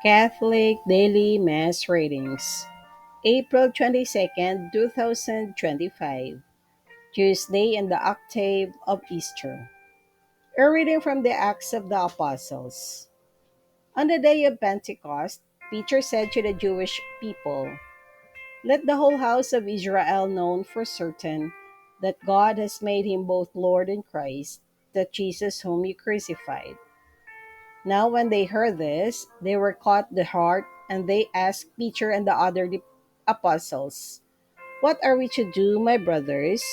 Catholic Daily Mass Readings, April 22nd, 2025, Tuesday in the octave of Easter. A reading from the Acts of the Apostles. On the day of Pentecost, Peter said to the Jewish people, "Let the whole house of Israel know for certain that God has made him both Lord and Christ, that Jesus whom you crucified." Now, when they heard this, they were caught the heart, and they asked Peter and the other apostles, "What are we to do, my brothers?"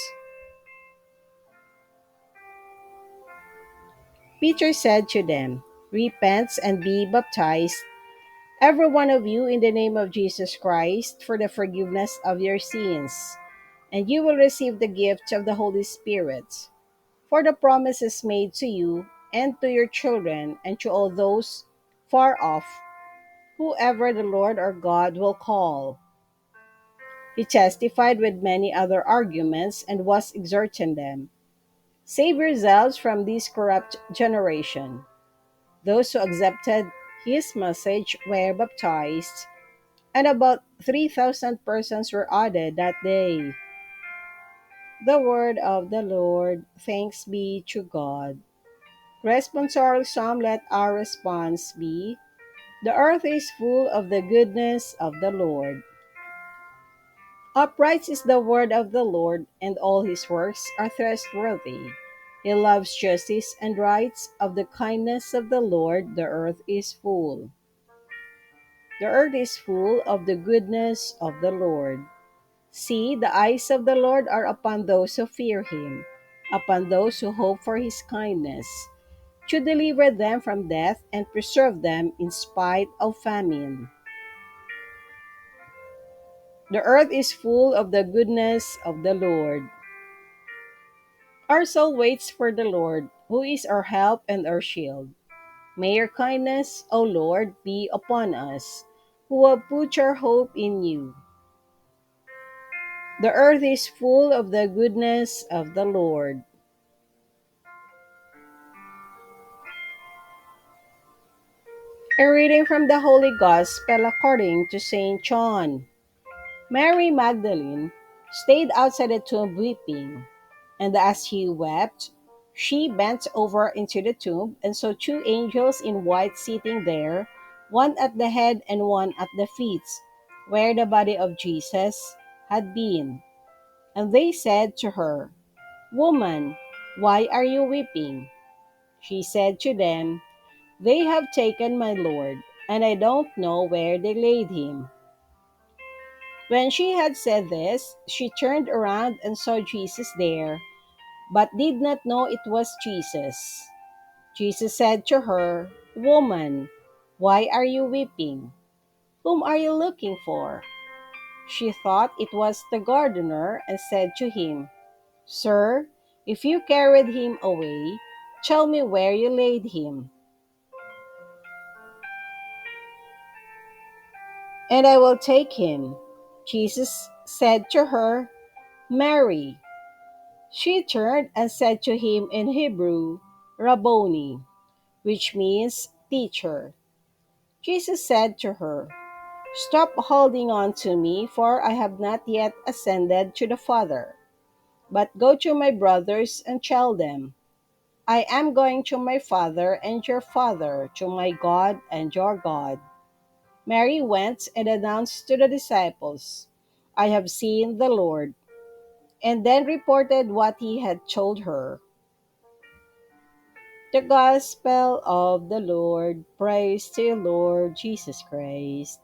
Peter said to them, "Repent and be baptized, every one of you, in the name of Jesus Christ, for the forgiveness of your sins, and you will receive the gift of the Holy Spirit. For the promise is made to you and to your children and to all those far off, whoever the Lord our God will call." He testified with many other arguments and was exhorting them, "Save yourselves from this corrupt generation." Those who accepted his message were baptized, and about 3,000 persons were added that day. The word of the Lord. Thanks be to God. Responsorial Psalm. Let our response be, "The earth is full of the goodness of the Lord." Upright is the word of the Lord, and all his works are trustworthy. He loves justice and rights. Of the kindness of the Lord, the earth is full. The earth is full of the goodness of the Lord. See, the eyes of the Lord are upon those who fear him, upon those who hope for his kindness, to deliver them from death and preserve them in spite of famine. The earth is full of the goodness of the Lord. Our soul waits for the Lord, who is our help and our shield. May your kindness, O Lord, be upon us, who have put our hope in you. The earth is full of the goodness of the Lord. A reading from the Holy Gospel according to St. John. Mary Magdalene stayed outside the tomb weeping, and as she wept, she bent over into the tomb and saw two angels in white sitting there, one at the head and one at the feet, where the body of Jesus had been. And they said to her, "Woman, why are you weeping?" She said to them, "They have taken my Lord, and I don't know where they laid him." When she had said this, she turned around and saw Jesus there, but did not know it was Jesus. Jesus said to her, "Woman, why are you weeping? Whom are you looking for?" She thought it was the gardener and said to him, "Sir, if you carried him away, tell me where you laid him, and I will take him." Jesus said to her, "Mary." She turned and said to him in Hebrew, "Rabboni," which means teacher. Jesus said to her, "Stop holding on to me, for I have not yet ascended to the Father. But go to my brothers and tell them, I am going to my Father and your Father, to my God and your God." Mary went and announced to the disciples, "I have seen the Lord," and then reported what he had told her. The Gospel of the Lord. Praise to you, Lord Jesus Christ.